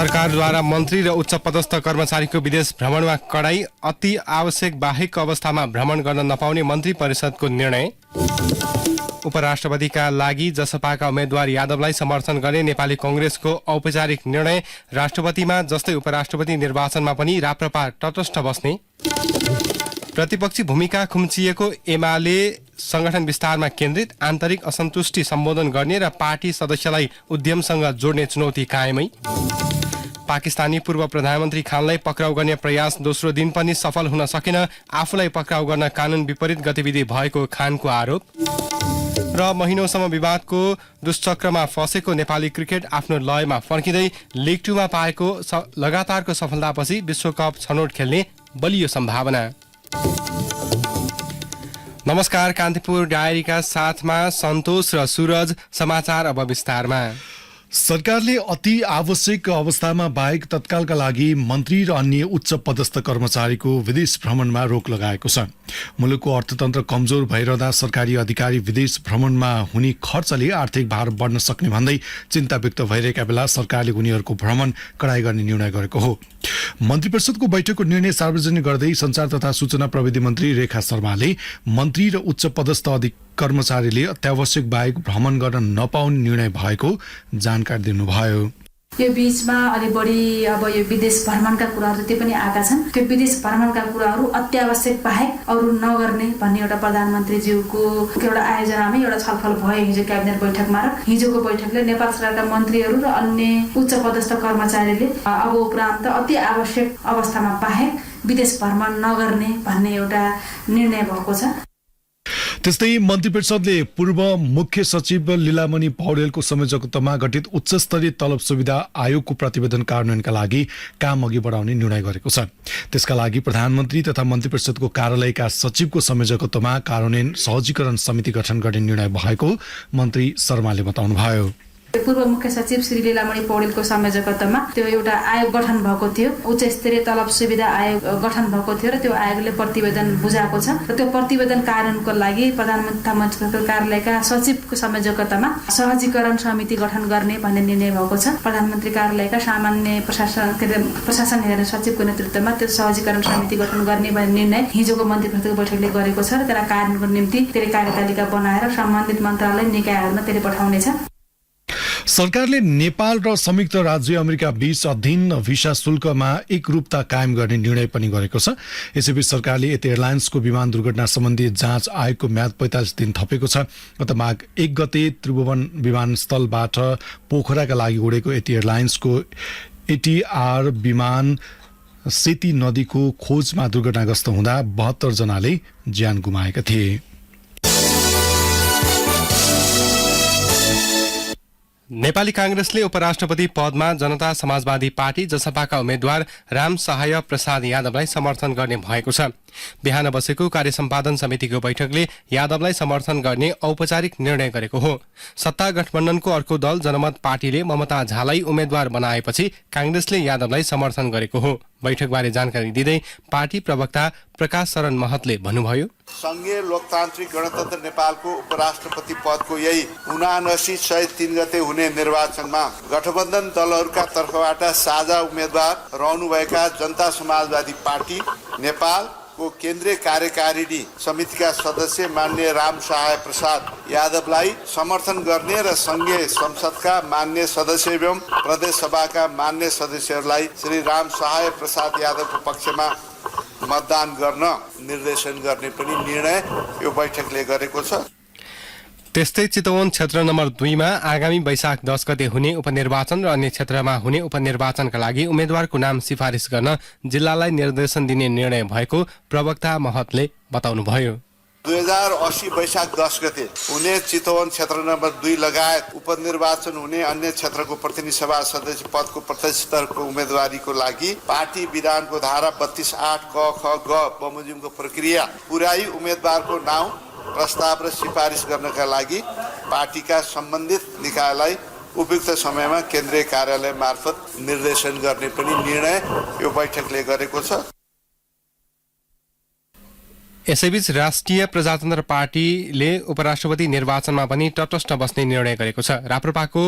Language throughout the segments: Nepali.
सरकारद्वारा मन्त्री र उच्च पदस्थ कर्मचारीको विदेश भ्रमणमा कडाई, अति आवश्यक बाहेक अवस्थामा भ्रमण गर्न नपाउने मन्त्री परिषदको निर्णय। उपराष्ट्रपतिका लागि जसपाका उम्मेद्वार यादवलाई समर्थन गर्ने नेपाली कांग्रेसको औपचारिक निर्णय। राष्ट्रपतिमा जस्तै उपराष्ट्रपति निर्वाचनमा पनि राप्रपा तटस्थ बस्ने। प्रतिपक्षी भूमिका खुम्चिएको एमाले संगठन विस्तारमा केन्द्रित, आन्तरिक असन्तुष्टि सम्बोधन गर्ने र पार्टी सदस्यलाई उद्यमसँग जोड्ने चुनौती कायमै। पाकिस्तानी पूर्व प्रधानमन्त्री खानलाई पक्राउ गर्ने प्रयास दोस्रो दिन पनि सफल हुन सकेन, आफूलाई पक्राउ गर्न कानून विपरीत गतिविधि भएको खानको आरोप। र महिनौसम्म विवादको दुष्चक्रमा फँसेको नेपाली क्रिकेट आफ्नो लयमा फर्किँदै लिग 2 मा पाएको लगातारको सफलतापछि विश्वकप छनौट खेल्ने बलियो सम्भावना। नमस्कार, कान्तिपुर डायरीका साथमा सन्तोष र सूरज। समाचार अब विस्तारमा। सरकारले अति आवश्यक अवस्थामा बाहेक तत्कालका लागि मन्त्री र अन्य उच्च पदस्थ कर्मचारीको विदेश भ्रमणमा रोक लगाएको छ। मुलुकको अर्थतन्त्र कमजोर भइरहँदा सरकारी अधिकारी विदेश भ्रमणमा हुने खर्चले आर्थिक भार बढ्न सक्ने भन्दै चिन्ता व्यक्त भइरहेका बेला सरकारले उनीहरूको भ्रमण कडाई गर्ने निर्णय गरेको हो। मन्त्री परिषदको बैठकको निर्णय सार्वजनिक गर्दै सञ्चार तथा सूचना प्रविधि मन्त्री रेखा शर्माले मन्त्री र उच्च पदस्थ कर्मचारीले अत्यावश्यक बाहेक भ्रमण गर्न नपाउने निर्णय भएको जानकारी दिनुभयो। यो बीचमा अलि बढी अब यो विदेश भ्रमणका कुराहरू त्यो पनि आएका छन्। त्यो विदेश भ्रमणका कुराहरू अत्यावश्यक बाहेक अरू नगर्ने भन्ने एउटा प्रधानमन्त्रीज्यूको एउटा आयोजनामै एउटा छलफल भयो हिजो क्याबिनेट बैठकमा। र हिजोको बैठकले नेपाल सरकारका मन्त्रीहरू र अन्य उच्च पदस्थ कर्मचारीले अब उपरान्त अति आवश्यक अवस्थामा बाहेक विदेश भ्रमण नगर्ने भन्ने एउटा निर्णय भएको छ। त्यस्तै मन्त्री परिषदले पूर्व मुख्य सचिव लीलामणि पौडेलको संयोजकत्वमा गठित उच्चस्तरीय तलब सुविधा आयोगको प्रतिवेदन कार्यान्वयनका लागि काम अघि बढाउने निर्णय गरेको छ। त्यसका लागि प्रधानमन्त्री तथा मन्त्री परिषदको कार्यालयका सचिवको संयोजकत्वमा कार्यान्वयन सहजीकरण समिति गठन गर्ने निर्णय भएको मन्त्री शर्माले बताउनुभयो। पूर्व मुख्य सचिव श्री लीलामणि पौडेलको संयोजकत्वमा त्यो एउटा आयोग गठन भएको थियो, उच्च स्तरीय तलब सुविधा आयोग गठन भएको थियो र त्यो आयोगले प्रतिवेदन बुझाएको छ। र त्यो प्रतिवेदन कार्यान्वयनको लागि प्रधानमन्त्री तथा मन्त्रीको कार्यालयका सचिवको संयोजकत्वमा सहजीकरण समिति गठन गर्ने भन्ने निर्णय भएको छ। प्रधानमन्त्री कार्यालयका सामान्य प्रशासन हेर्ने सचिवको नेतृत्वमा त्यो सहजीकरण समिति गठन गर्ने भन्ने निर्णय हिजोको मन्त्री परिषदको बैठकले गरेको छ। र त्यसलाई कार्यान्वयनको निम्ति त्यसले कार्यतालिका बनाएर सम्बन्धित मन्त्रालय निकायहरूमा त्यसले पठाउनेछ। सरकारले नेपाल र संयुक्त राज्य अमेरिका बीच अधीन भिसा शुल्कमा एकरूपता कायम गर्ने निर्णय पनि गरेको छ। यसैबीच सरकारले यति एयरलाइन्सको विमान दुर्घटना सम्बन्धी जाँच आयोगको म्याद 45 दिन थपेको छ। गत माघ 1 गते त्रिभुवन विमानस्थलबाट पोखराका लागि उडेको यति एयरलाइन्सको एटीआर विमान सेती नदीको खोजमा दुर्घटनाग्रस्त हुँदा 72 जनाले ज्यान गुमाएका थिए। नेपाली कांग्रेसले उपराष्ट्रपति पदमा जनता समाजवादी पार्टी जसपाका उम्मेद्वार राम सहाय प्रसाद यादवलाई समर्थन गर्ने भएको छ। बिहान बसेको कार्य सम्पादन समितिको बैठकले यादवलाई समर्थन गर्ने औपचारिक निर्णय गरेको हो। सत्ता गठबन्धनको अर्को दल जनमत पार्टीले ममता झालाई उम्मेद्वार बनाएपछि कांग्रेसले यादवलाई समर्थन गरेको हो। बैठकबारे जानकारी दिँदै पार्टी प्रवक्ता प्रकाश शरण महतले भन्नुभयो, संघीय लोकतान्त्रिक गणतन्त्र नेपालको उपराष्ट्रपति पदको यही 79/3 गते हुने निर्वाचनमा गठबन्धन दलहरूका तर्फबाट साझा उम्मेद्वार रहनुभएका जनता समाजवादी पार्टी नेपाल को केन्द्रीय कार्यकारिणी समितिका सदस्य माननीय राम सहाय प्रसाद यादवलाई समर्थन गर्ने र संघीय संसदका मान्य सदस्य एवं प्रदेश सभाका मान्य सदस्यहरूलाई श्री राम सहाय प्रसाद यादवको पक्षमा मतदान गर्न निर्देशन गर्ने पनि निर्णय यो बैठकले गरेको छ। त्यस्तै चितवन क्षेत्र नम्बर 2 मा आगामी वैशाख 10 गते हुने उपनिर्वाचन र अन्य क्षेत्रमा हुने उपनिर्वाचनका लागि उम्मेद्वारको नाम सिफारिस गर्न जिल्लालाई निर्देशन दिने निर्णय भएको प्रवक्ता महतले बताउनुभयो। 2080 वैशाख 10 गते हुने चितवन क्षेत्र नम्बर 2 लगायत उपनिर्वाचन हुने अन्य क्षेत्रको प्रतिनिधि सभा सदस्य पदको प्रत्यक्ष स्तरको उम्मेदवारीको लागि पार्टी विधानको धारा 32(8) क ख ग बमोजिमको प्रक्रिया पुराई उम्मेदवारको नाम प्रस्ताव र सिफारिस गर्नका लागि पार्टीका सम्बन्धित निकायलाई उपयुक्त समयमा केन्द्रीय कार्यालय मार्फत निर्देशन गर्ने पनि निर्णय यो बैठकले गरेको छ। यसैबीच राष्ट्रिय प्रजातन्त्र पार्टीले उपराष्ट्रपति निर्वाचनमा पनि तटस्थ बस्ने निर्णय गरेको छ। राप्रपाको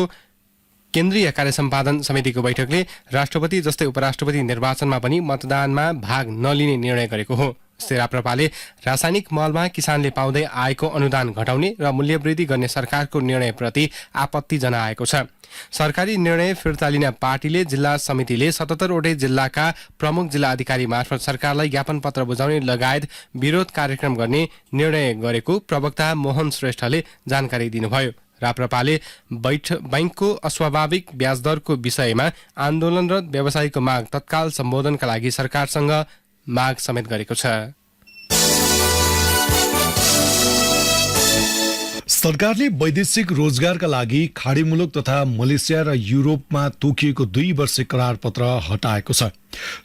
केन्द्रीय कार्य सम्पादन समितिको बैठकले राष्ट्रपति जस्तै उपराष्ट्रपति निर्वाचनमा पनि मतदानमा भाग नलिने निर्णय गरेको हो। राप्रपाले रासायनिक मलमा किसानले पाउँदै आएको अनुदान घटाउने र मूल्यवृद्धि गर्ने सरकारको निर्णयप्रति आपत्ति जनाएको छ। सरकारी निर्णय फिर्ता लिन पार्टीले जिल्ला समितिले 77 वटै जिल्लाका प्रमुख जिल्ला अधिकारी मार्फत सरकारलाई ज्ञापन पत्र बुझाउने लगायत विरोध कार्यक्रम गर्ने निर्णय गरेको प्रवक्ता मोहन श्रेष्ठले जानकारी दिनुभयो। राप्रपाले बैंकको अस्वाभाविक ब्याजदरको विषयमा आन्दोलनरत व्यवसायीको माग तत्काल सम्बोधनका लागि सरकारसँग माग समेत गरेको छ। सरकारले वैदेशिक रोजगारका लागि खाडी मुलुक तथा मलेसिया र युरोपमा तोकिएको 2 वर्षे करार पत्र हटाएको छ।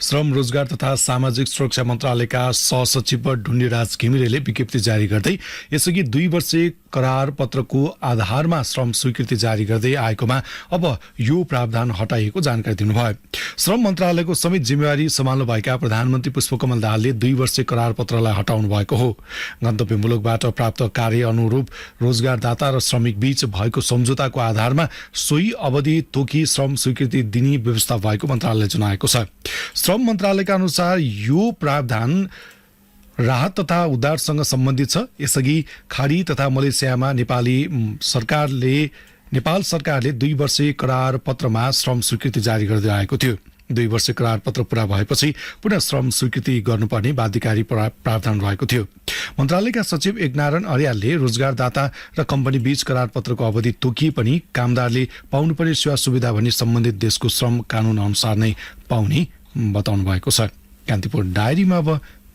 श्रम रोजगार तथा सामाजिक सुरक्षा मन्त्रालयका सहसचिव ढुण्डीराज घिमिरेले विज्ञप्ति जारी गर्दै यसअघि 2 वर्षे करार पत्रको आधारमा श्रम स्वीकृति जारी गर्दै आएकोमा अब यो प्रावधान हटाइएको जानकारी दिनुभयो। श्रम मन्त्रालयको समेत जिम्मेवारी सम्हाल्नुभएका प्रधानमन्त्री पुष्पकमल दाहालले 2 वर्षे करार पत्रलाई हटाउनु भएको हो। गन्तव्य मुलुकबाट प्राप्त कार्य अनुरूप रोजगारदाता र श्रमिक बीच भएको सम्झौताको आधारमा सोही अवधि तोकी श्रम स्वीकृति दिने व्यवस्था भएको मन्त्रालयले जनाएको छ। श्रम मन्त्रालयका अनुसार यो प्रावधान राहत तथा उद्धारसँग सम्बन्धित छ। यसअघि खाडी तथा मलेसियामा नेपाल सरकारले 2 वर्षे करार पत्रमा श्रम स्वीकृति जारी गर्दै आएको थियो। 2 वर्षे करार पत्र पूरा भएपछि पुनः श्रम स्वीकृति गर्नुपर्ने बाध्यकारी प्रावधान रहेको थियो। मन्त्रालयका सचिव एकनारायण अर्यालले रोजगारदाता र कम्पनी बीच करार पत्रको अवधि तोकिए पनि कामदारले पाउनुपर्ने सेवा सुविधा भने सम्बन्धित देशको श्रम कानून अनुसार नै पाउने बताउनु भएको छ। कान्तिपुर डायरीमा अब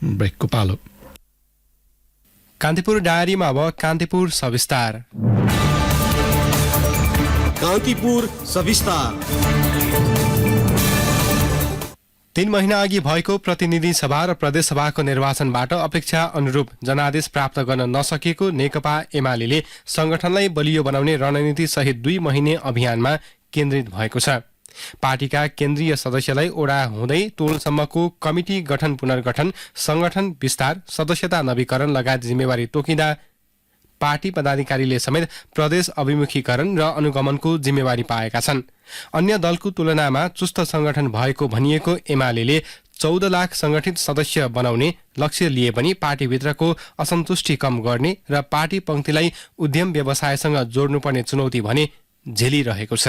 ब्रेकको पालो। कान्तिपुर डायरीमा अब कान्तिपुर सविस्तार। कान्तिपुर सविस्तार। 3 महिना अघि भएको प्रतिनिधि सभा र प्रदेश सभाको निर्वाचनबाट अपेक्षा अनुरूप जनादेश प्राप्त गर्न नसकेको नेकपा एमाले संगठनलाई बलियो बनाउने रणनीति सहित 2 महिने अभियानमा केन्द्रित भएको छ। पार्टीका केन्द्रीय सदस्यलाई ओडा हुँदै टोलसम्मको कमिटी गठन पुनर्गठन संगठन विस्तार सदस्यता नवीकरण लगायत जिम्मेवारी तोकिँदा पार्टी पदाधिकारीले समेत प्रदेश अभिमुखीकरण र अनुगमनको जिम्मेवारी पाएका छन्। अन्य दलको तुलनामा चुस्त संगठन भएको भनिएको एमाले 14 लाख संगठित सदस्य बनाउने लक्ष्य लिए पनि पार्टीभित्रको असन्तुष्टि कम गर्ने र पार्टी पंक्तिलाई उद्यम व्यवसायसँग जोड्नुपर्ने चुनौती भने झेलिरहेको छ।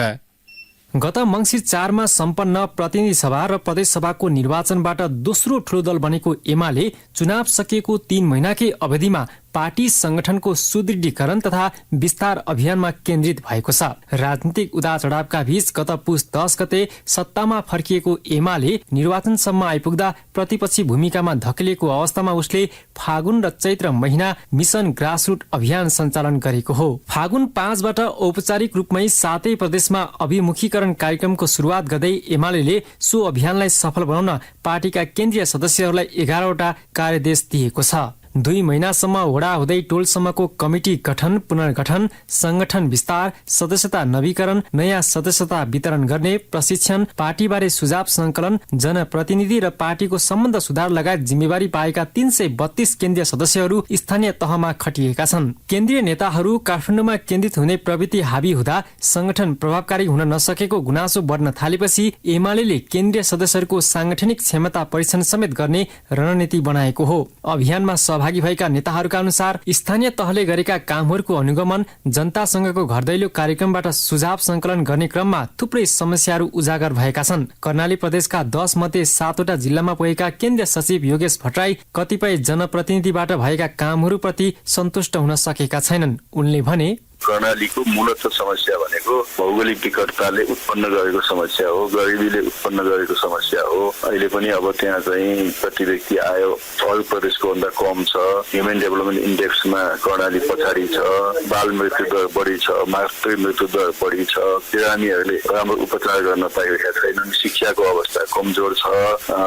गत मंसिर 4 मा सम्पन्न प्रतिनिधि सभा र प्रदेश सभाको निर्वाचनबाट दोस्रो ठूलो दल बनेको एमाले चुनाव सकिएको 3 महिनाकै अवधिमा पार्टी संगठनको सुदृढीकरण तथा विस्तार अभियानमा केन्द्रित भएको छ। राजनीतिक उतार चढावका बीच गत पुस 10 गते सत्तामा फर्किएको एमाले निर्वाचनसम्म आइपुग्दा प्रतिपक्षी भूमिकामा धकेलिएको अवस्थामा उसले फागुन र चैत्र महिना मिशन ग्रासरुट अभियान सञ्चालन गरेको हो। फागुन 5 बाट औपचारिक रूपमै 7 प्रदेशमा अभिमुखीकरण कार्यक्रमको सुरुवात गर्दै एमाले सो अभियानलाई सफल बनाउन पार्टीका केन्द्रीय सदस्यहरूलाई 11 वटा कार्यदेश दिएको छ। 2 महिनासम्म वडा हुँदै टोलसम्मको कमिटी गठन पुनर्गठन संगठन विस्तार सदस्यता नवीकरण नयाँ सदस्यता वितरण गर्ने प्रशिक्षण पार्टीबारे सुझाव संकलन जनप्रतिनिधि र पार्टीको सम्बन्ध सुधार लगायत जिम्मेवारी पाएका 332 केन्द्रीय सदस्यहरू स्थानीय तहमा खटिएका छन्। केन्द्रीय नेताहरू काठमाडौँमा केन्द्रित हुने प्रवृत्ति हावी हुँदा संगठन प्रभावकारी हुन नसकेको गुनासो बढ्न थालेपछि एमाले केन्द्रीय सदस्यहरूको सांगठनिक क्षमता परीक्षण समेत गर्ने रणनीति बनाएको हो। अभियानमा सहभागी भएका नेताहरूका अनुसार स्थानीय तहले गरेका कामहरूको अनुगमन जनतासँगको घर दैलो कार्यक्रमबाट सुझाव संकलन गर्ने क्रममा थुप्रै समस्याहरू उजागर भएका छन्। कर्णाली प्रदेशका 10 मध्ये 7 वटा जिल्लामा पुगेका केन्द्रीय सचिव योगेश भट्टराई कतिपय जनप्रतिनिधिबाट भएका कामहरूप्रति सन्तुष्ट हुन सकेका छैनन्। उनले भने कर्णालीको मूलत समस्या भनेको भौगोलिक विकटताले उत्पन्न गरेको समस्या हो, गरिबीले उत्पन्न गरेको समस्या हो। अहिले पनि अब त्यहाँ चाहिँ प्रति व्यक्ति आय अरू प्रदेशको भन्दा कम छ, ह्युमन डेभलपमेन्ट इन्डेक्समा कर्णाली पछाडि छ, बाल मृत्यु दर बढी छ, मातृ मृत्यु दर बढी छ, बिरामीहरूले राम्रो उपचार गर्न पाइरहेका छैनन्, शिक्षाको अवस्था कमजोर छ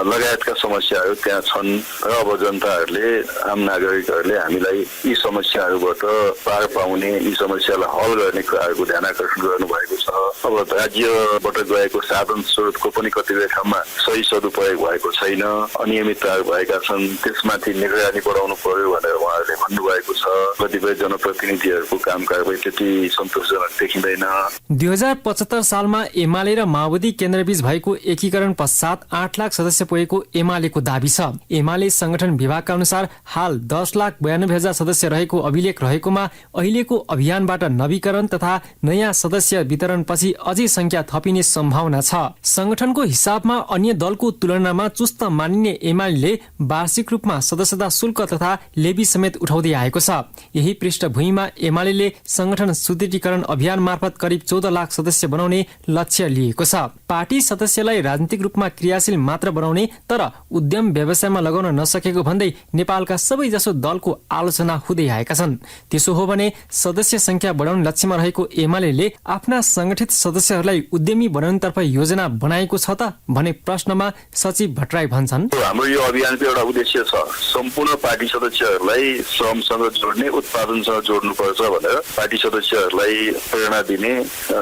लगायतका समस्याहरू त्यहाँ छन् र अब जनताहरूले आम नागरिकहरूले हामीलाई यी समस्याहरूबाट पार पाउने यी समस्यालाई हल गर्ने कुराहरूको ध्यान आकर्षण गर्नुभएको छ। अब राज्यबाट गएको साधन स्रोतको पनि कतिपय ठाउँमा सही सदुपयोग भएको छैन, अनियमितताहरू भएका छन्, त्यसमाथि निगरानी बढाउनु पर्यो भनेर उहाँहरूले भन्नुभएको छ। कतिपय जनप्रतिनिधिहरूको काम कारबाही त्यति सन्तोषजनक देखिँदैन। 2075 सालमा एमाले र माओवादी केन्द्रबीच भएको एकीकरण पश्चात 8 लाख सदस्य पुगेको एमालेको दाबी छ। एमाले संगठन विभागका अनुसार हाल 10,92,000 सदस्य रहेको अभिलेख रहेकोमा अहिलेको अभियानबाट नवीकरण तथा नयाँ सदस्य वितरणपछि अझै संख्या थपिने सम्भावना छ। संगठनको हिसाबमा अन्य दलको तुलनामा चुस्त मानिने एमाले वार्षिक रूपमा सदस्यता शुल्क तथा लेबी समेत उठाउँदै आएको छ। यही पृष्ठभूमिमा एमाले संगठन सुदृढीकरण अभियान मार्फत करिब 14 लाख सदस्य बनाउने लक्ष्य लिएको छ। पार्टी सदस्यलाई राजनीतिक रूपमा क्रियाशील मात्र बनाउने तर उद्यम व्यवसायमा लगाउन नसकेको भन्दै नेपालका सबैजसो दलको आलोचना हुँदै आएका छन्। त्यसो हो भने सदस्य संख्या बढाउने लक्ष्यमा रहेको एमाले आफ्ना संगठित सदस्यहरूलाई उद्यमी बनाउनेतर्फ योजना बनाएको छ त भने प्रश्नमा सचिव भट्टराई भन्छन्, हाम्रो यो अभियानको एउटा उद्देश्य छ, सम्पूर्ण पार्टी सदस्यहरूलाई श्रमसँग जोड्ने, उत्पादनसँग जोड्नुपर्छ भनेर पार्टी सदस्यहरूलाई प्रेरणा दिने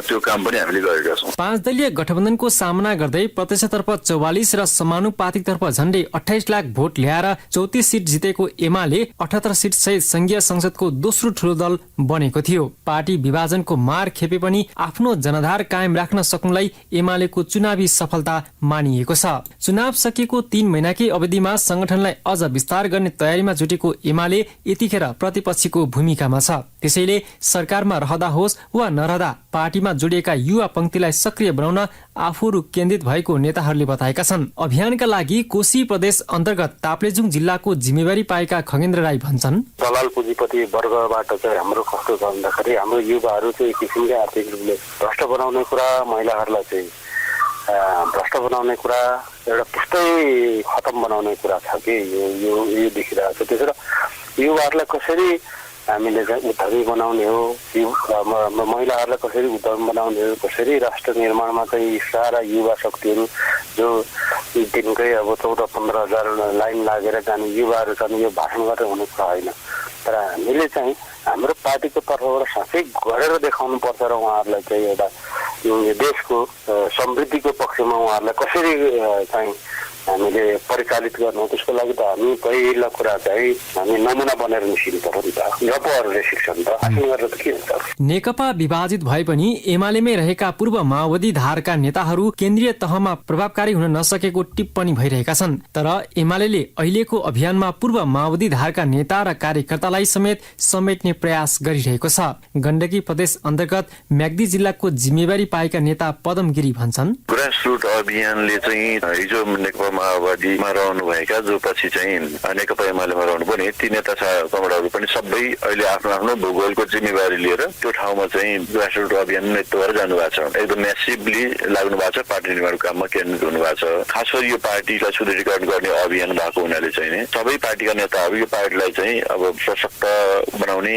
त्यो काम पनि हामीले गरेका छौँ। 5 दलीय गठबन्धनको सामना गर्दै प्रत्यक्षतर्फ 44 र समानुपातिकतर्फ झण्डै 28 लाख भोट ल्याएर 34 सिट जितेको एमाले 78 सिट सहित संघीय संसदको दोस्रो ठूलो दल बनेको थियो। पार्टी विभाजनको मार खेपे पनि आफ्नो जनाधार कायम राख्न सक्नुलाई एमालेको चुनावी सफलता मानिएको छ। चुनाव सकिएको 3 महिनाकै अवधिमा संगठनलाई अझ विस्तार गर्ने तयारीमा जुटेको एमाले यतिखेर प्रतिपक्षीको भूमिकामा छ। त्यसैले सरकारमा रहँदा होस् वा नरहँदा पार्टीमा जोडिएका युवा पंक्तिलाई सक्रिय बनाउन आफूहरू केन्द्रित भएको नेताहरूले बताएका छन्। अभियानका लागि कोशी प्रदेश अन्तर्गत ताप्लेजुङ जिल्लाको जिम्मेवारी पाएका खगेन्द्र राई भन्छन्, दलाल पुँजीपति वर्गबाट चाहिँ हाम्रो कस्तो छ भन्दाखेरि हाम्रो युवाहरू चाहिँ एक किसिमले आर्थिक रूपले भ्रष्ट बनाउने कुरा, महिलाहरूलाई चाहिँ भ्रष्ट बनाउने कुरा, एउटा पुस्तै खतम बनाउने कुरा छ कि यो देखिरहेको छ। त्यसो युवाहरूलाई कसरी हामीले चाहिँ उद्यमी बनाउने हो, महिलाहरूलाई कसरी उद्यमी बनाउने हो, कसरी राष्ट्र निर्माणमा चाहिँ सारा युवा शक्तिहरू जो दिनकै अब 14-15 हजार लाइन लागेर जाने युवाहरू छन्, यो भाषण गरेर हुने कुरा होइन। तर हामीले चाहिँ हाम्रो पार्टीको तर्फबाट साँच्चै गरेर देखाउनु पर्छ र उहाँहरूलाई चाहिँ एउटा देशको समृद्धिको पक्षमा उहाँहरूलाई कसरी चाहिँ हामीले परिचालित गर्नु, त्यसको लागि त हामी पहिला कुरा चाहिँ हामी नमुना बनेर निस्किनु पर्यो नि त। गपहरूले शिक्षण त हासिल गरेर त के हुन्छ। नेकपा विभाजित भए पनि एमालेमै रहेका पूर्व माओवादी धारका नेताहरू केन्द्रीय तहमा प्रभावकारी हुन नसकेको टिप्पणी भइरहेका छन्। तर एमाले अहिलेको अभियानमा पूर्व माओवादी धारका नेता र कार्यकर्तालाई समेत समेट्ने प्रयास गरिरहेको छ। गण्डकी प्रदेश अन्तर्गत म्याग्दी जिल्लाको जिम्मेवारी पाएका नेता पदम गिरी भन्छन्, ग्रासरुट अभियानले चाहिँ हिजो नेकपा माओवादीमा रहनुभएका जो पछि चाहिँ नेकपा एमालेमा रहनुपर्ने ती नेता कमरेडहरू पनि सबै अहिले आफ्नो आफ्नो भूगोलको जिम्मेवारी लिएर त्यो ठाउँमा चाहिँ ग्रासरुट अभियान नेतृत्व गरेर जानुभएको छ। एकदम म्यासिभली लाग्नु भएको छ, पार्टी निर्माणको काममा केन्द्रित हुनु भएको छ। खास गरी यो पार्टीलाई सुदृढीकरण गर्ने अभियान भएको हुनाले चाहिँ सबै पार्टीका नेताहरू यो पार्टीलाई चाहिँ अब सशक्त बनाउने,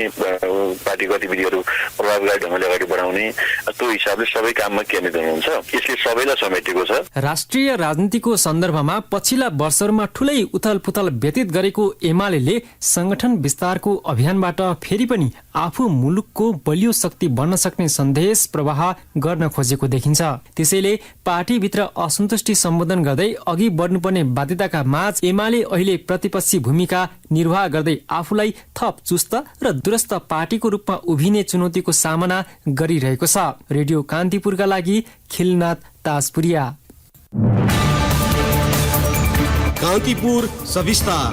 पार्टी गतिविधिहरू प्रभावकारी ढङ्गले अगाडि बढाउने त्यो हिसाबले सबै काममा केन्द्रित हुनुहुन्छ। यसले सबैलाई समेटेको छ। राष्ट्रिय राजनीतिको सन्दर्भमा पछिल्ला वर्षहरूमा ठूलै उथलपुथल व्यतीत गरेको एमाले संगठन विस्तारको अभियानबाट फेरि पनि आफू मुलुकको बलियो शक्ति बन्न सक्ने सन्देश प्रवाह गर्न खोजेको देखिन्छ। त्यसैले पार्टीभित्र असन्तुष्टि सम्बोधन गर्दै अघि बढ्नुपर्ने बाध्यताका माझ एमाले अहिले प्रतिपक्षी भूमिका निर्वाह गर्दै आफूलाई थप चुस्त र दुरस्त पार्टीको रूपमा उभिने चुनौतीको सामना गरिरहेको छ। रेडियो कान्तिपुरका लागि खिलनाथ ताजपुरिया। कान्तिपुर सविस्तार।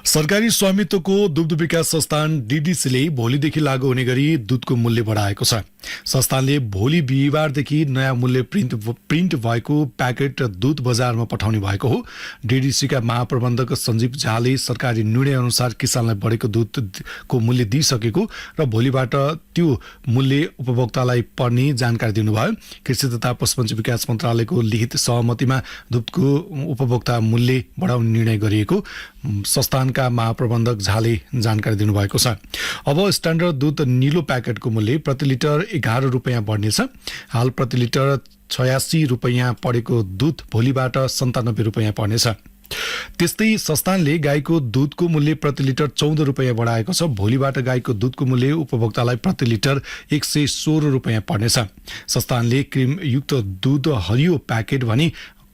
सरकारी स्वामित्वको दुग्ध विकास संस्थान डीडीसीले भोलिदेखि लागू हुने गरी दूधको मूल्य बढाएको छ। संस्थानले भोलि बिहिबारदेखि नयाँ मूल्य प्रिन्ट भएको प्याकेट दूध बजारमा पठाउने भएको हो। डीडीसीका महाप्रबन्धक सञ्जीव झाले सरकारी निर्णय अनुसार किसानलाई बढेको दूधको मूल्य दिइसकेको र भोलिबाट त्यो मूल्य उपभोक्तालाई पर्ने जानकारी दिनुभयो। कृषि तथा पशुपन्छी विकास मन्त्रालयको लिखित सहमतिमा दूधको उपभोक्ता मूल्य बढाउने निर्णय गरिएको संस्थानका महाप्रबन्धक झाले जानकारी दिनुभएको छ। अब स्ट्यान्डर्ड दूध निलो प्याकेटको मूल्य प्रति लिटर 11 रुपियाँ बढ्नेछ। हाल प्रति लिटर 86 रुपियाँ पढेको दूध भोलिबाट 97 रुपियाँ पर्नेछ। त्यस्तै संस्थानले गाईको दुधको मूल्य प्रति लिटर 14 रुपियाँ बढाएको छ। भोलिबाट गाईको दुधको मूल्य उपभोक्तालाई प्रति लिटर 116 रुपियाँ पर्नेछ। संस्थानले क्रिमयुक्त दुध हरियो प्याकेट भनी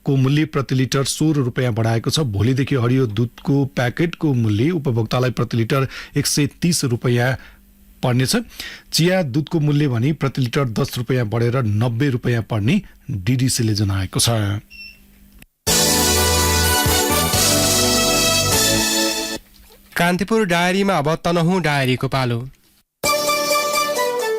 को मूल्य प्रति लिटर 16 रुपियाँ बढाएको छ। भोलिदेखि हरियो दुधको प्याकेटको मूल्य उपभोक्तालाई प्रति लिटर 130 रुपियाँ पर्नेछ। चिया दुधको मूल्य भनी प्रति लिटर 10 रुपियाँ बढेर 90 रुपियाँ पर्ने डीडीसीले जनाएको छ। कान्तिपुर डायरीमा अब तनहुँ डायरीको पालो।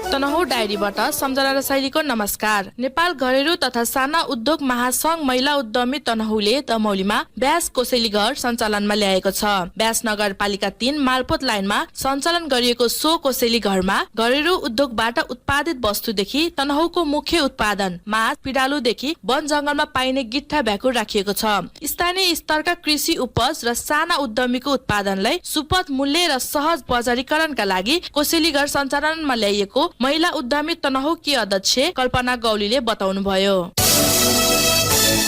तनहुँ डायरीबाट सम्झना र शैलीको नमस्कार। नेपाल घरेलु तथा साना उद्योग महासंघ महिला उद्यमी तनहुँले दमौलीमा ब्यास कोसेली घर सञ्चालनमा ल्याएको छ। ब्यास नगरपालिका 3 मालपोत लाइनमा सञ्चालन गरिएको सो कोसेली घरमा घरेलु उद्योगबाट उत्पादित वस्तुदेखि तनहुँको मुख्य उत्पादन माछ, पिडालुदेखि वन जंगलमा पाइने गिट्ठा भ्याकुर राखिएको छ। स्थानीय स्तरका कृषि उपज र साना उद्यमीको उत्पादनलाई सुपथ मूल्य र सहज बजारीकरणका लागि कोसेली घर सञ्चालनमा ल्याइएको महिला उद्यमी तनहुँकी अध्यक्ष कल्पना गौलीले बताउनुभयो।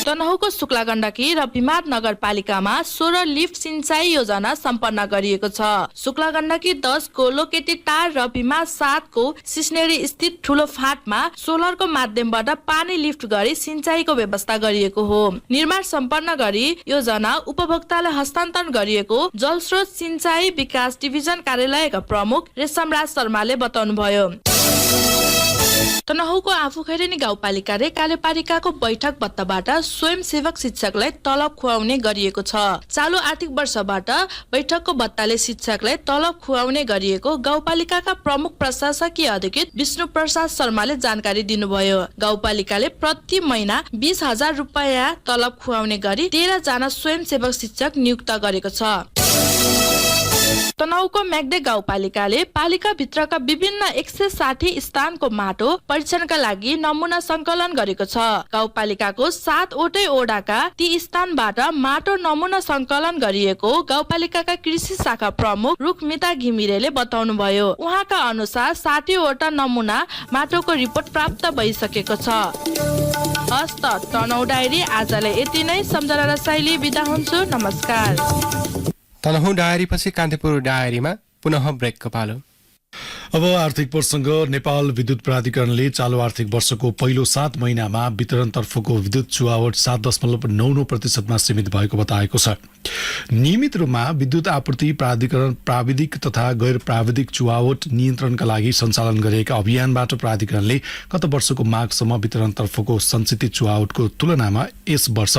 तनहुँको शुक्ला गण्डकी र बिमार नगरपालिकामा 16 लिफ्ट सिंचाई योजना सम्पन्न गरिएको छ। शुक्ला गण्डकी 10 को लोकेटी टार र बिमार 7 को सिस्नेरी स्थित ठूलो फाँटमा सोलरको माध्यमबाट पानी लिफ्ट गरी सिंचाईको व्यवस्था गरिएको हो। निर्माण सम्पन्न गरी योजना उपभोक्तालाई हस्तान्तरण गरिएको जलस्रोत सिंचाई विकास डिभिजन कार्यालयका प्रमुख रेशमराज शर्माले बताउनुभयो। तनहुँको आफूखैरेनी गाउँपालिकाले कार्यपालिकाको बैठक भत्ताबाट स्वयंसेवक शिक्षकलाई तलब खुवाउने गरिएको छ। चालु आर्थिक वर्षबाट बैठकको भत्ताले शिक्षकलाई तलब खुवाउने गरिएको गाउँपालिकाका प्रमुख प्रशासकीय अधिकृत विष्णु प्रसाद शर्माले जानकारी दिनुभयो। गाउँपालिकाले प्रति महिना 20,000 रुपियाँ तलब खुवाउने गरी 13 जना स्वयंसेवक शिक्षक नियुक्त गरेको छ। तनहुँको म्याग्दे गाउँपालिकाले पालिका भित्रका विभिन्न 160 स्थानको माटो परीक्षणका लागि नमुना संकलन गरेको छ। गाउँपालिकाको 7 वटै ओडाका ती स्थानबाट माटो नमुना संकलन गरिएको गाउँपालिकाका कृषि शाखा प्रमुख रुखमिता घिमिरेले बताउनुभयो। उहाँका अनुसार 60 वटा नमुना माटोको रिपोर्ट प्राप्त भइसकेको छ। हस्त तनहुँ डायरी आजलाई यति नै। सम्झना र शैली बिदा हुन्छु। नमस्कार। तनहुँ डायरी पछि कान्तिपुर डायरीमा पुनः ब्रेकको पालो। अब आर्थिक प्रसङ्ग। नेपाल विद्युत प्राधिकरणले चालु आर्थिक वर्षको पहिलो 7 महिनामा वितरणतर्फको विद्युत चुहावट 7.99% सीमित भएको बताएको छ। नियमित रूपमा विद्युत आपूर्ति प्राधिकरण प्राविधिक तथा गैर प्राविधिक चुहावट नियन्त्रणका लागि सञ्चालन गरिएका अभियानबाट प्राधिकरणले गत वर्षको माघसम्म वितरणतर्फको सञ्चित चुहावटको तुलनामा यस वर्ष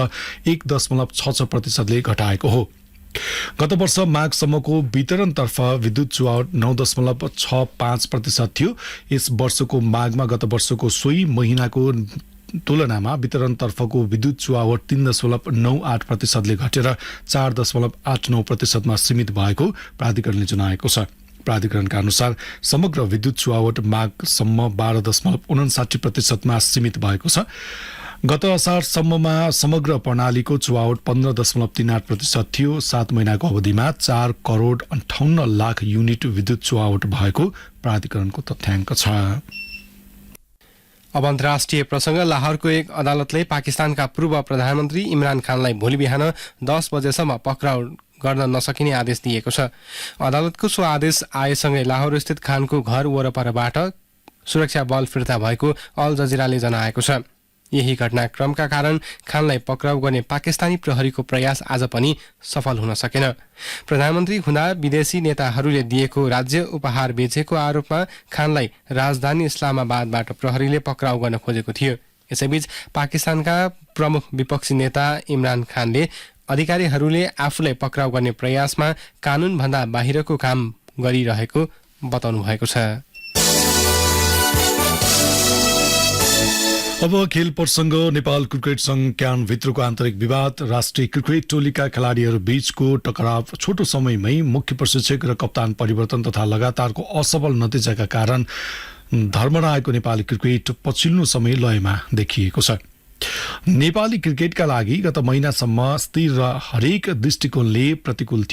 1.66% घटाएको हो। गत वर्ष माघसम्मको वितरणतर्फ विद्युत चुहावट 9.65% थियो। यस वर्षको माघमा गत वर्षको सोही महिनाको तुलनामा वितरणतर्फको विद्युत चुहावट 3.98%ले घटेर 4.89%मा सीमित भएको प्राधिकरणले जनाएको छ। प्राधिकरणका अनुसार समग्र विद्युत चुहावट माघसम्म 12.59%मा सीमित भएको छ। गत असारसम्ममा समग्र प्रणालीको चुहावट 15.38% थियो। 7 महिनाको अवधिमा 4,58,00,000 युनिट विद्युत चुहावट भएको प्राधिकरणको तथ्याङ्क छ। अब अन्तर्राष्ट्रिय प्रसङ्ग। लाहौरको एक अदालतले पाकिस्तानका पूर्व प्रधानमन्त्री इमरान खानलाई भोलि बिहान 10 बजेसम्म पक्राउ गर्न नसकिने आदेश दिएको छ। अदालतको सो आदेश आएसँगै लाहौर स्थित खानको घर वरपरबाट सुरक्षा बल फिर्ता भएको अल जजिराले जनाएको छ। यही घटनाक्रमका कारण खानलाई पक्राउ गर्ने पाकिस्तानी प्रहरीको प्रयास आज पनि सफल हुन सकेन। प्रधानमन्त्री हुँदा विदेशी नेताहरूले दिएको राज्य उपहार बेचेको आरोपमा खानलाई राजधानी इस्लामाबादबाट प्रहरीले पक्राउ गर्न खोजेको थियो। यसैबीच पाकिस्तानका प्रमुख विपक्षी नेता इमरान खानले अधिकारीहरूले आफूलाई पक्राउ गर्ने प्रयासमा कानूनभन्दा बाहिरको काम गरिरहेको बताउनु भएको छ। अब खेल प्रसङ्ग। नेपाल क्रिकेट संघ क्यान भित्रको आन्तरिक विवाद, राष्ट्रिय क्रिकेट टोलीका खेलाडीहरू बीचको टकराव, छोटो समयमै मुख्य प्रशिक्षक र कप्तान परिवर्तन तथा लगातारको असफल नतिजाका कारण धर्मराएको नेपाली क्रिकेट पछिल्लो समय लयमा देखिएको छ। नेपाली क्रिकेटका लागि गत महिनासम्म स्थिति हरेक दृष्टिकोणले प्रतिकूल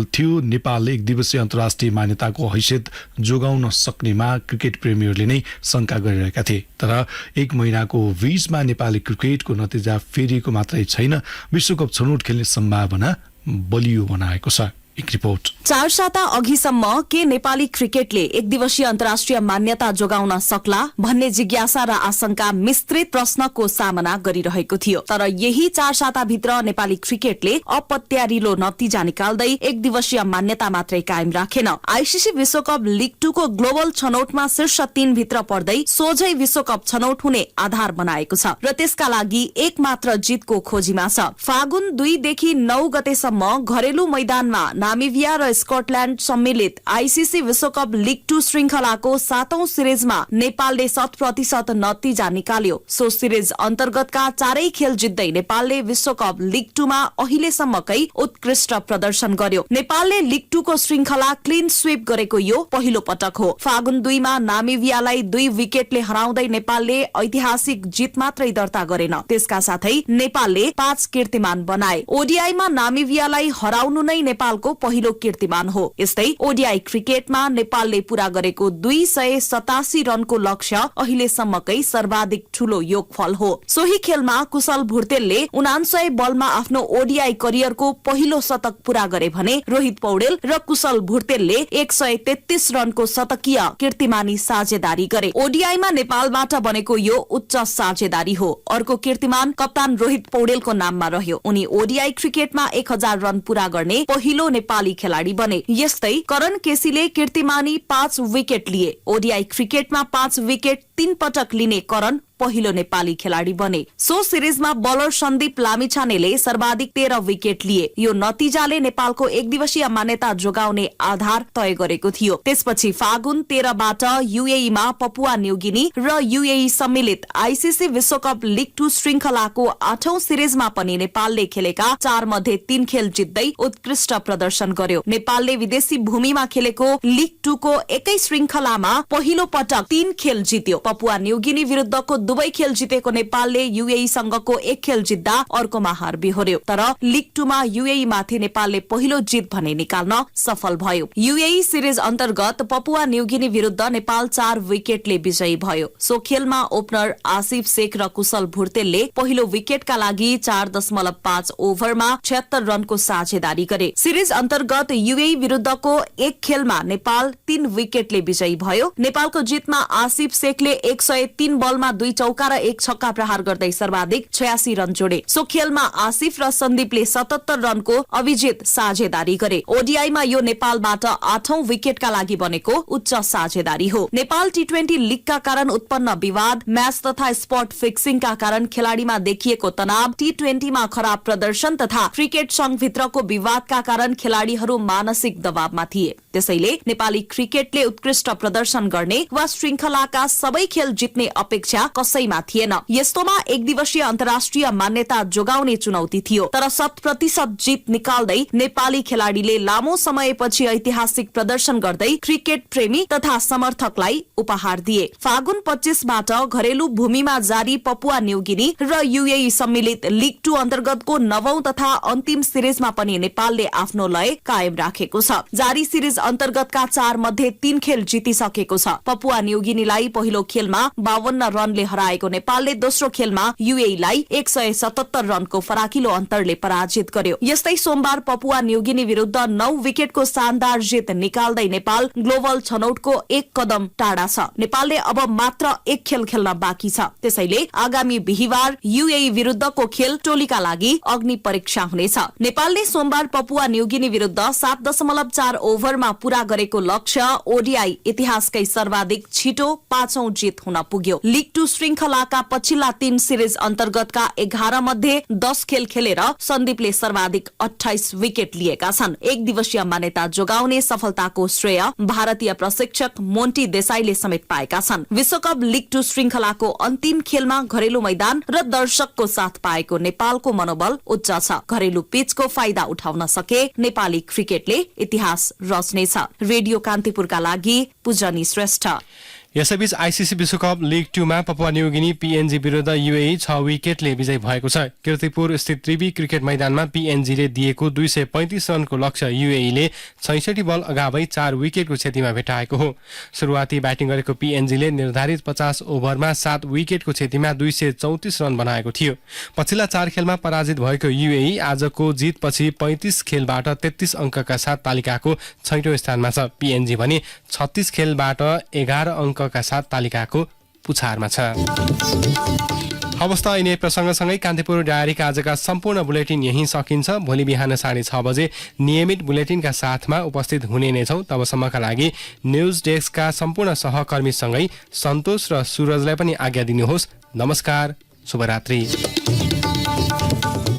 थियो। नेपालले एक दिवसीय अन्तर्राष्ट्रिय मान्यताको हैसियत जोगाउन सक्नेमा क्रिकेट प्रेमीहरूले नै शंका गरिरहेका थिए। तर एक महिनाको बीचमा नेपाली क्रिकेटको नतिजा फेरिएको मात्रै छैन, विश्वकप छनौट खेल्ने सम्भावना बलियो बनाएको छ। एक रिपोर्ट। 4 साता अघिसम्म के नेपाली क्रिकेटले एक दिवसीय अन्तर्राष्ट्रिय मान्यता जोगाउन सक्ला भन्ने जिज्ञासा र आशंका मिश्रित प्रश्नको सामना गरिरहेको थियो। तर यही 4 साताभित्र नेपाली क्रिकेटले अपत्यारिलो नतिजा निकाल्दै एक दिवसीय मान्यता मात्रै कायम राखेन। आईसीसी विश्वकप लीग 2 को ग्लोबल छनौटमा शीर्ष 3 भित्र पर्दै सोझै विश्वकप छनौट हुने आधार बनाएको छ र त्यसका लागि एक मात्र जितको खोजीमा छ। फागुन 2 देखि 9 गतेसम्म घरेलु मैदानमा नामिबिया र स्कटल्याण्ड सम्मिलित आईसीसी विश्वकप लीग 2 श्रृंखलाको 7औं सिरिजमा नेपालले 100% नतिजा निकाल्यो। सो सिरिज अन्तर्गतका 4 खेल जित्दै नेपालले विश्वकप लीग 2 मा अहिलेसम्मकै उत्कृष्ट प्रदर्शन गर्यो। नेपालले लीग 2 को श्रृंखला क्लीन स्वीप गरेको यो पहिलो पटक हो। फागुन 2 मा नामिबियालाई 2 विकेटले हराउँदै नेपालले ऐतिहासिक जित मात्रै दर्ता गरेन, त्यसका साथै नेपालले 5 कीर्तिमान बनाए। ओडीआईमा नामिबियालाई हराउनु नै नेपालको पहिलो कीर्तिमान हो। यस्तै ओडीआई क्रिकेटमा नेपालले पूरा गरेको 287 रनको लक्ष्य अहिलेसम्मकै सर्वाधिक ठूलो योगफल हो। सोही खेलमा कुशल भुर्तेलले 49 बलमा आफ्नो ओडीआई करियरको पहिलो शतक पूरा गरे भने रोहित पौडेल र कुशल भुर्तेलले 133 रनको शतकीय कीर्तिमानी साझेदारी गरे। ओडीआईमा नेपालबाट बनेको यो उच्च साझेदारी हो। अर्को कीर्तिमान कप्तान रोहित पौडेलको नाममा रह्यो। उनी ओडीआई क्रिकेटमा 1000 रन पूरा गर्ने पहिलो नेपाली खेलाडी बने। यस्तै करण केसीले कीर्तिमानी 5 विकेट लिए। ओडीआई क्रिकेटमा 5 विकेट 3 पटक लिने करण पहिलो नेपाली खेलाडी बने। सो सिरिजमा बलर सन्दीप लामिछानेले सर्वाधिक 13 विकेट लिए। यो नतिजाले नेपालको एक दिवसीय मान्यता जोगाउने आधार तय गरेको थियो। त्यसपछि फागुन 13 बाट यूएईमा पपुवा न्यूगिनी र यूएई सम्मिलित आईसीसी विश्वकप लीग 2 श्रृंखलाको 8औं सिरिजमा पनि नेपालले खेलेका 4 मध्ये 3 खेल जित्दै उत्कृष्ट प्रदर्शन गर्यो। नेपालले विदेशी भूमिमा खेलेको लीग 2 को एकै श्रृंखलामा पहिलो पटक 3 खेल जित्यो। पपुवा न्यूगिनी विरुद्धको दुवै खेल जितेको नेपालले यूएई सँगको एक खेल जित्दा अर्कोमा हार बिहोर्यो। तर लीग 2 मा यूएई माथि नेपालले पहिलो जित भने निकाल्न सफल भयो। यूएई सिरिज अन्तर्गत पपुवा न्यूगिनी विरुद्ध नेपाल 4 विकेटले विजयी भयो। सो खेलमा ओपनर आसिफ शेख र कुशल भुर्तेलले पहिलो विकेटका लागि 4.5 ओभरमा 76 रनको साझेदारी गरे। सिरिज अन्तर्गत यूएई विरुद्धको एक खेलमा नेपाल 3 विकेटले विजयी भयो। नेपालको जितमा आसिफ शेखले 103 बलमा 2 चौका र 1 छक्का प्रहार गर्दै सर्वाधिक 86 रन जोडे। सो खेलमा आसिफ र सन्दीपले 77 रनको अभिजित साझेदारी गरे। ओडीआईमा यो नेपालबाट 8औं विकेटका लागि बनेको उच्च साझेदारी हो। नेपाल टी20 लीगका कारण उत्पन्न विवाद, म्याच तथा स्पट फिक्सिङका कारण खेलाड़ीमा देखिएको तनाव, टी20 मा खराब प्रदर्शन तथा क्रिकेट संघभित्रको विवादका कारण खेलाड़ीहरू मानसिक दबावमा थिए। त्यसैले नेपाली क्रिकेटले उत्कृष्ट प्रदर्शन गर्ने वा श्रृंखलाका सबै खेल जित्ने अपेक्षा कसैमा थिएन। यस्तोमा एक दिवसीय अन्तर्राष्ट्रिय मान्यता जोगाउने चुनौती थियो। तर 100% जित निकाल्दै नेपाली खेलाड़ीले लामो समयपछि ऐतिहासिक प्रदर्शन गर्दै क्रिकेट प्रेमी तथा समर्थकलाई उपहार दिए। फागुन 25 बाट घरेलु भूमिमा जारी पपुवा न्यूगिनी र यूएई सम्मिलित लीग 2 अन्तर्गतको 9औं तथा अन्तिम सिरिजमा पनि नेपालले आफ्नो लय कायम राखेको छ। जारी सिरिज अन्तर्गतका 4 मध्ये 3 खेल जितिसकेको छ। पपुवा न्यूगिनीलाई पहिलो खेलमा 52 रनले हराएको नेपालले दोस्रो खेलमा यूएईलाई 177 रनको फराकिलो अन्तरले पराजित गर्यो। यस्तै सोमबार पपुवा न्यूगिनी विरुद्ध 9 विकेटको शानदार जित निकाल्दै नेपाल ग्लोबल छनौटको एक कदम टाढा छ। नेपालले अब मात्र एक खेल खेल्न बाँकी छ। त्यसैले आगामी बिहीबार यूएई विरुद्धको खेल टोलीका लागि अग्नि परीक्षा हुनेछ। नेपालले सोमबार पपुवा न्यूगिनी विरुद्ध 7.4 ओभरमा पूरा गरेको लक्ष्य ओडीआई इतिहासकै सर्वाधिक छिटो 5औं जित हुन पुग्यो। लीग 2 श्रृंखलाका पछिल्ला 3 सिरिज अन्तर्गतका 11 मध्ये 10 खेल खेलेर सन्दीपले सर्वाधिक 28 विकेट लिएका छन्। एक दिवसीय मान्यता जोगाउने सफलताको श्रेय भारतीय प्रशिक्षक मोन्टी देसाईले समेत पाएका छन्। विश्वकप लीग 2 श्रृंखलाको अन्तिम खेलमा घरेलु मैदान र दर्शकको साथ पाएको नेपालको मनोबल उच्च छ। घरेलु पिचको फाइदा उठाउन सके नेपाली क्रिकेटले इतिहास रच्नेछ। रेडियो कान्तिपुरका लागि पूजनी श्रेष्ठ। यसैबीच आइसिसी विश्वकप लिग 2 मा पपुवा न्युगिनी पीएनजी विरुद्ध युएई 6 विकेटले विजयी भएको छ। कीर्तिपुर स्थित त्रिवी क्रिकेट मैदानमा पीएनजीले दिएको 235 रनको लक्ष्य युएईले 66 बल अगावै 4 विकेटको क्षतिमा भेटाएको हो। सुरुवाती ब्याटिङ गरेको पीएनजीले निर्धारित 50 ओभरमा 7 विकेटको क्षतिमा 234 रन बनाएको थियो। पछिल्ला 4 खेलमा पराजित भएको युएई आजको जितपछि 35 खेलबाट 33 अङ्कका साथ तालिकाको 6औं स्थानमा छ। पीएनजी भने 36 खेलबाट 11 अङ्कका साथ तालिकाको पुछारमा छ। अवस्था यिनै प्रसङ्गसँगै कान्तिपुर डायरीका आजका सम्पूर्ण बुलेटिन यही सकिन्छ। भोलि बिहान 6:30 बजे नियमित बुलेटिनका साथमा उपस्थित हुने नै छौँ। तबसम्मका लागि न्युज डेस्कका सम्पूर्ण सहकर्मीसँगै सन्तोष र सुरजलाई पनि आज्ञा दिनुहोस्। नमस्कार, शुभरात्रि।